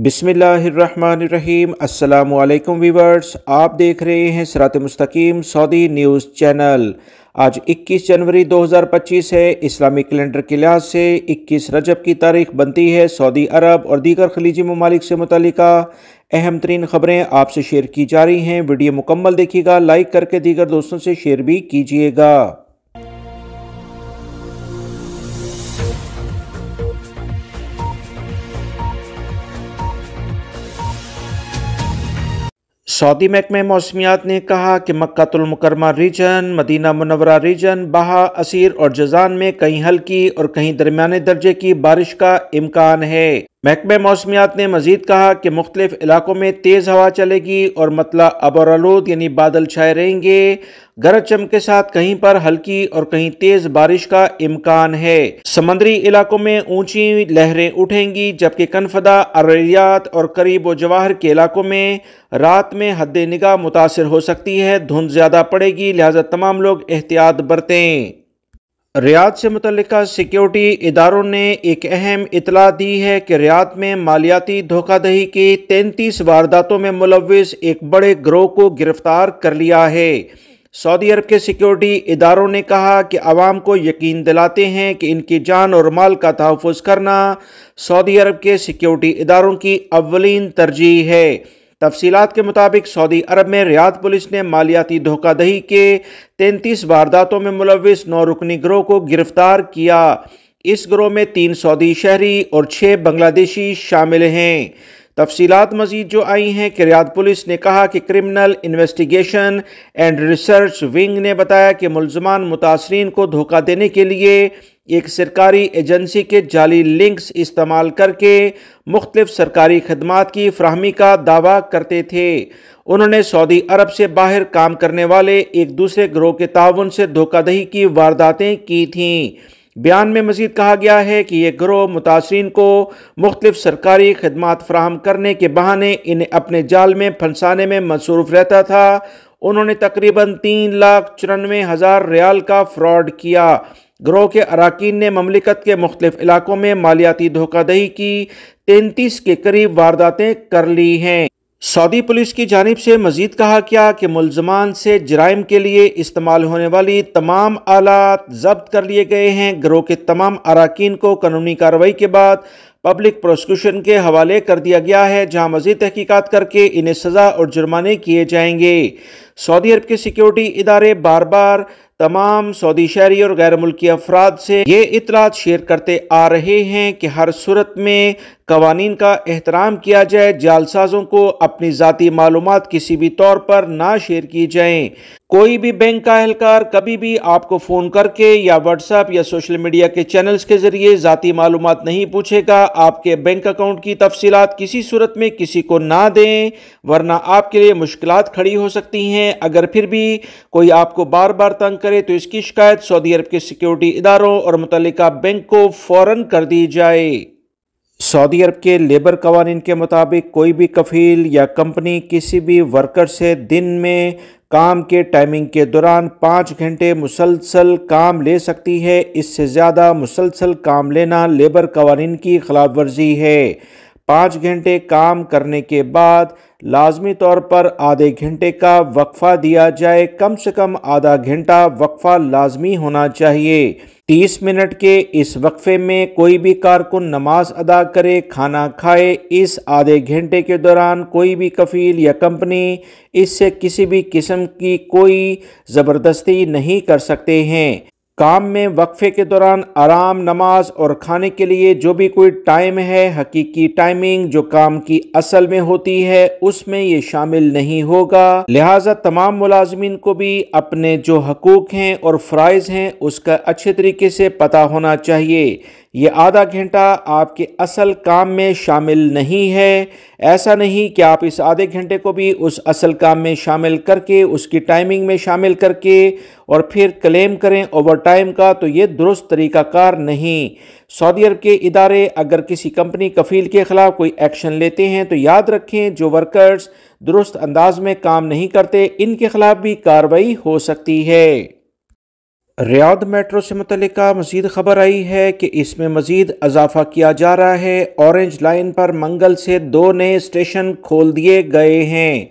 बिस्मिल्लाहिर्रहमानिर्रहीम। अस्सलामु अलैकुम व्यूअर्स, आप देख रहे हैं सिरात मुस्तकीम सऊदी न्यूज़ चैनल। आज 21 जनवरी 2025 है। इस्लामी कैलेंडर के लिहाज से 21 रजब की तारीख बनती है। सऊदी अरब और दीगर खलीजी ममालिक से मुतल्लिका अहम तरीन खबरें आपसे शेयर की जा रही हैं। वीडियो मुकम्मल देखिएगा, लाइक करके दीगर दोस्तों से शेयर भी कीजिएगा। सऊदी महकमे मौसमियात ने कहा कि मक्कातुल मुकर्रमा रीजन, मदीना मुनव्वरा रीजन, बहा, असीर और जजान में कहीं हल्की और कहीं दरमियाने दर्जे की बारिश का इम्कान है। महकमे मौसमियात ने मजीद कहा कि मुख्तलिफ इलाकों में तेज़ हवा चलेगी और मतला अबरआलूद यानी बादल छाए रहेंगे। गरज चमक के साथ कहीं पर हल्की और कहीं तेज बारिश का इम्कान है। समंदरी इलाकों में ऊंची लहरें उठेंगी, जबकि कनफदा, अररियात और करीब व जवाहर के इलाकों में रात में हद्दे निगाह मुतासिर हो सकती है। धुंध ज़्यादा पड़ेगी, लिहाजा तमाम लोग एहतियात बरतें। रियाद से मुतल्लिका सिक्योरिटी इदारों ने एक अहम इतला दी है कि रियाद में मालियाती धोखाधड़ी की 33 वारदातों में मुलव्विस एक बड़े गिरोह को गिरफ्तार कर लिया है। सऊदी अरब के सिक्योरिटी इदारों ने कहा कि अवाम को यकीन दिलाते हैं कि इनकी जान और माल का तहफ़्फ़ुज़ करना सऊदी अरब के सिक्योरिटी इदारों की अव्वलीन तरजीह है। तफसीलात के मुताबिक सऊदी अरब में रियाद पुलिस ने मालियाती धोखाधड़ी के 33 वारदातों में मुलव्विस 9 रुकनी गिरोह को गिरफ्तार किया। इस गिरोह में 3 सऊदी शहरी और 6 बांग्लादेशी शामिल हैं। तफसीलात मजीद जो आई हैं कि रियाद पुलिस ने कहा कि criminal investigation and research wing ने बताया कि मुल्ज़मान मुतासरीन को धोखा देने के लिए एक सरकारी एजेंसी के जाली लिंक्स इस्तेमाल करके मुख्तलिफ सरकारी खदमात की फ्राहमी का दावा करते थे। उन्होंने सऊदी अरब से बाहर काम करने वाले एक दूसरे गिरोह के ताउन से धोखाधड़ी की वारदातें की थीं। बयान में मजीद कहा गया है कि यह गिरोह मुतासरीन को मुख्तलिफ सरकारी खदमात फ्राहम करने के बहाने इन्हें अपने जाल में फंसाने में मसरूफ़ रहता था। उन्होंने तकरीबन 3,94,000 रियाल का फ्रॉड किया। गिरोह के अराकीन ने ममलिकत के मुख्तलिफ इलाकों में मालियाती धोखाधड़ी की 33 के करीब वारदातें कर ली हैं। सऊदी पुलिस की जानिब से मजीद कहा गया कि मुल्ज़मान से जराइम के लिए इस्तेमाल होने वाली तमाम आलात जब्त कर लिए गए हैं। गिरोह के तमाम अराकीन को कानूनी कार्रवाई के बाद पब्लिक प्रोसिक्यूशन के हवाले कर दिया गया है, जहां मजीद तहकीकात करके इन्हें सज़ा और जुर्माने किए जाएंगे। सऊदी अरब के सिक्योरिटी इदारे बार बार तमाम सऊदी शहरी और गैर मुल्की अफराद से ये इतलात शेयर करते आ रहे हैं कि हर सूरत में कवानीन का एहतराम किया जाए। जालसाजों को अपनी ज़ाती मालूमात किसी भी तौर पर ना शेयर की जाएं। कोई भी बैंक का एहलकार कभी भी आपको फ़ोन करके या व्हाट्सएप या सोशल मीडिया के चैनल्स के ज़रिए ज़ाती मालूमात नहीं पूछेगा। आपके बैंक अकाउंट की तफसीलात किसी सूरत में किसी को ना दें, वरना आपके लिए मुश्किलात खड़ी हो सकती हैं। अगर फिर भी कोई आपको बार बार तंग करे तो इसकी शिकायत सऊदी अरब के सिक्योरिटी इदारों और मुतल्लिका बैंक को फ़ौरन कर दी जाए। सऊदी अरब के लेबर कवानीन के मुताबिक कोई भी कफील या कंपनी किसी भी वर्कर से दिन में काम के टाइमिंग के दौरान 5 घंटे मुसलसल काम ले सकती है। इससे ज़्यादा मुसलसल काम लेना लेबर कवानीन की खिलाफ वर्जी है। 5 घंटे काम करने के बाद लाजमी तौर पर आधे घंटे का वक्फा दिया जाए। कम से कम आधा घंटा वक्फा लाजमी होना चाहिए। 30 मिनट के इस वक्फे में कोई भी कारकुन नमाज अदा करे, खाना खाए। इस आधे घंटे के दौरान कोई भी कफील या कंपनी इससे किसी भी किस्म की कोई ज़बरदस्ती नहीं कर सकते हैं। काम में वक्फे के दौरान आराम, नमाज और खाने के लिए जो भी कोई टाइम है, हकीकी टाइमिंग जो काम की असल में होती है, उसमें ये शामिल नहीं होगा। लिहाजा तमाम मुलाजमीन को भी अपने जो हकूक हैं और फ़राइज़ हैं उसका अच्छे तरीके से पता होना चाहिए। ये आधा घंटा आपके असल काम में शामिल नहीं है। ऐसा नहीं कि आप इस आधे घंटे को भी उस असल काम में शामिल करके उसकी टाइमिंग में शामिल करके और फिर क्लेम करें ओवर टाइम का, तो ये दुरुस्त तरीक़ाकार नहीं। सऊदी अरब के इदारे अगर किसी कंपनी कफील के ख़िलाफ़ कोई एक्शन लेते हैं तो याद रखें जो वर्कर्स दुरुस्त अंदाज में काम नहीं करते इनके ख़िलाफ़ भी कार्रवाई हो सकती है। ریاض میٹرو سے متعلقہ مزید خبر آئی ہے کہ اس میں مزید اضافہ کیا جا رہا ہے۔ اورنج لائن پر منگل سے 2 نئے اسٹیشن کھول دیے گئے ہیں۔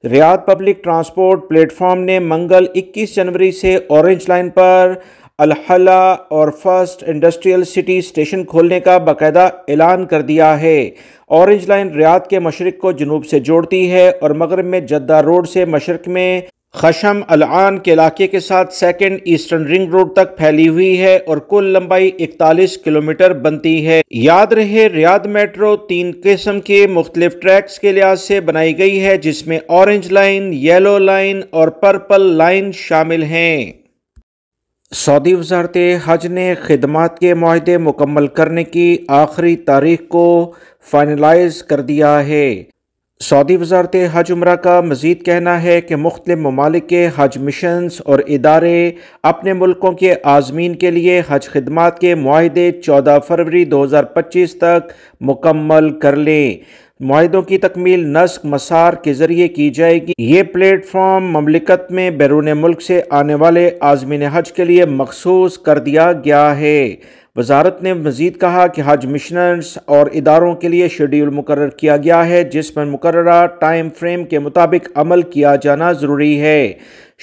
ریاض پبلک ٹرانسپورٹ پلیٹ فارم نے منگل 21 جنوری سے اورنج لائن پر الحلہ اور فرسٹ انڈسٹریل سٹی اسٹیشن کھولنے کا باقاعدہ اعلان کر دیا ہے۔ اورنج لائن ریاض کے مشرق کو جنوب سے جوڑتی ہے اور مغرب میں جدہ روڈ سے مشرق میں خشم العان کے علاقے کے ساتھ سیکنڈ ایسٹرن رنگ روڈ تک پھیلی ہوئی ہے اور کل لمبائی 41 کلومیٹر بنتی ہے۔ یاد رہے ریاض میٹرو 3 قسم کے مختلف ٹریکس کے لحاظ سے بنائی گئی ہے، جس میں اورنج لائن، یلو لائن اور پرپل لائن شامل ہیں۔ سعودی وزارت حج نے خدمات کے معاہدے مکمل کرنے کی آخری تاریخ کو فائنلائز کر دیا ہے۔ سعودی وزارت حج عمرہ کا مزید کہنا ہے کہ مختلف ممالک کے حج مشنز اور ادارے اپنے ملکوں کے عازمین کے لیے حج خدمات کے معاہدے 14 فروری 2025 تک مکمل کر لیں۔ معاہدوں کی تکمیل نسق مسار کے ذریعے کی جائے گی۔ یہ پلیٹ فارم مملکت میں بیرون ملک سے آنے والے عازمین حج کے لیے مخصوص کر دیا گیا ہے۔ وزارت نے مزید کہا کہ حج مشنرز اور اداروں کے لیے شیڈول مقرر کیا گیا ہے، جس پر مقررہ ٹائم فریم کے مطابق عمل کیا جانا ضروری ہے۔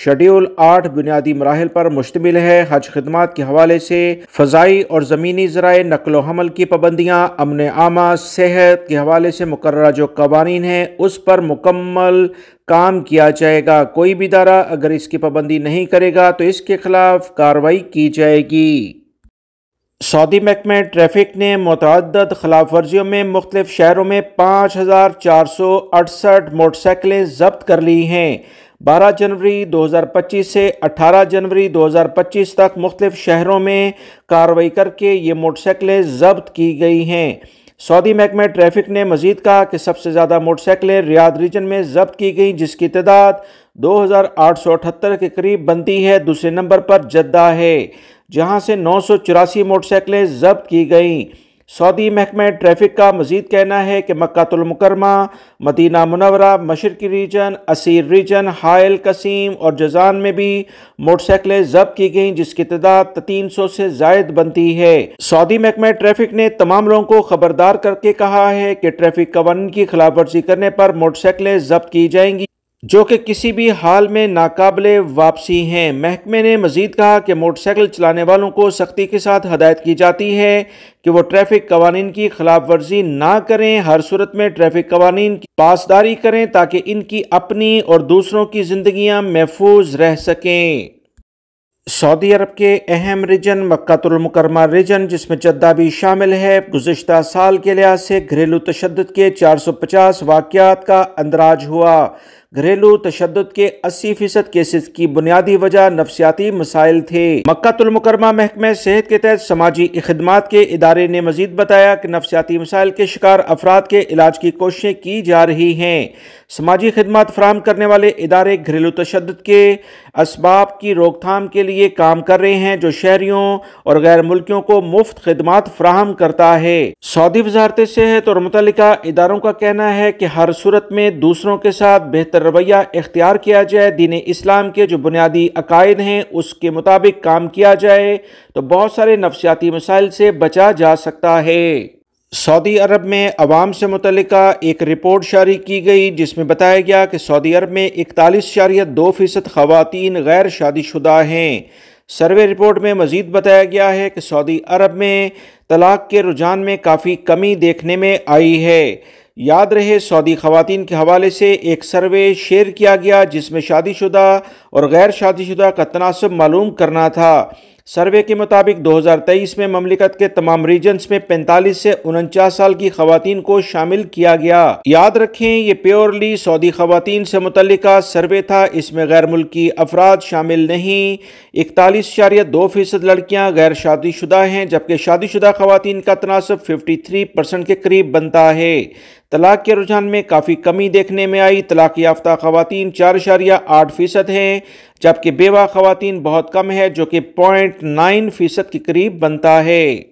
شیڈول 8 بنیادی مراحل پر مشتمل ہے۔ حج خدمات کے حوالے سے فضائی اور زمینی ذرائع نقل و حمل کی پابندیاں، امن عامہ، صحت کے حوالے سے مقررہ جو قوانین ہیں اس پر مکمل کام کیا جائے گا۔ کوئی بھی ادارہ اگر اس کی پابندی نہیں کرے گا تو اس کے خلاف کارروائی کی جائے گی۔ سعودی محکمہ ٹریفک نے متعدد خلاف ورزیوں میں مختلف شہروں میں 5468 موٹر سائیکلیں ضبط کر لی ہیں۔ 12 جنوری 2025 سے 18 جنوری 2025 تک مختلف شہروں میں کارروائی کر کے یہ موٹر سائیکلیں ضبط کی گئی ہیں۔ سعودی محکمہ ٹریفک نے مزید کہا کہ سب سے زیادہ موٹر سائیکلیں ریاض ریجن میں ضبط کی گئیں، جس کی تعداد 2878 کے قریب بنتی ہے۔ دوسرے نمبر پر جدہ ہے، جہاں سے 984 موٹر سائیکلیں ضبط کی گئیں۔ سعودی محکمہ ٹریفک کا مزید کہنا ہے کہ مکہ المکرمہ، مدینہ منورہ، مشرقی ریجن، اسیر ریجن، حائل قصیم اور جازان میں بھی موٹر سائیکلیں ضبط کی گئیں، جس کی تعداد 300 سے زائد بنتی ہے۔ سعودی محکمہ ٹریفک نے تمام لوگوں کو خبردار کر کے کہا ہے کہ ٹریفک قوانین کی خلاف ورزی کرنے پر موٹر سائیکلیں ضبط کی جائیں گی، جو کہ کسی بھی حال میں ناقابل واپسی ہیں۔ محکمے نے مزید کہا کہ موٹر سائیکل چلانے والوں کو سختی کے ساتھ ہدایت کی جاتی ہے کہ وہ ٹریفک قوانین کی خلاف ورزی نہ کریں، ہر صورت میں ٹریفک قوانین کی پاسداری کریں تاکہ ان کی اپنی اور دوسروں کی زندگیاں محفوظ رہ سکیں۔ سعودی عرب کے اہم ریجن مکہ المکرمہ ریجن، جس میں جدہ بھی شامل ہے، گزشتہ سال کے لحاظ سے گھریلو تشدد کے 450 واقعات کا اندراج ہوا۔ گھریلو تشدد کے 80% کیسز کی بنیادی وجہ نفسیاتی مسائل تھے۔ مکہ المکرمہ محکمہ صحت کے تحت سماجی خدمات کے ادارے نے مزید بتایا کہ نفسیاتی مسائل کے شکار افراد کے علاج کی کوششیں کی جا رہی ہیں۔ سماجی خدمات فراہم کرنے والے ادارے گھریلو تشدد کے اسباب کی روک تھام کے لیے کام کر رہے ہیں، جو شہریوں اور غیر ملکیوں کو مفت خدمات فراہم کرتا ہے۔ سعودی وزارت صحت اور متعلقہ اداروں کا کہنا ہے کہ ہر صورت میں دوسروں کے ساتھ بہتر رویہ اختیار کیا جائے، دین اسلام کے جو بنیادی عقائد ہیں اس کے مطابق کام کیا جائے تو بہت سارے نفسیاتی مسائل سے بچا جا سکتا ہے۔ سعودی عرب میں عوام سے متعلقہ ایک رپورٹ جاری کی گئی، جس میں بتایا گیا کہ سعودی عرب میں 41.2% خواتین غیر شادی شدہ ہیں۔ سروے رپورٹ میں مزید بتایا گیا ہے کہ سعودی عرب میں طلاق کے رجحان میں کافی کمی دیکھنے میں آئی ہے۔ یاد رہے سعودی خواتین کے حوالے سے ایک سروے شیئر کیا گیا جس میں شادی شدہ اور غیر شادی شدہ کا تناسب معلوم کرنا تھا۔ سروے کے مطابق 2023 میں مملکت کے تمام ریجنز میں 45 سے 49 سال کی خواتین کو شامل کیا گیا۔ یاد رکھیں یہ پیورلی سعودی خواتین سے متعلقہ سروے تھا، اس میں غیر ملکی افراد شامل نہیں۔ 41.2% لڑکیاں غیر شادی شدہ ہیں، جبکہ شادی شدہ خواتین کا تناسب 53% کے قریب بنتا ہے۔ طلاق کے رجحان میں کافی کمی دیکھنے میں آئی۔ طلاق یافتہ خواتین 4.8% ہیں، جبکہ بیوہ خواتین بہت کم ہے، جو کہ 0.9% کے قریب بنتا ہے۔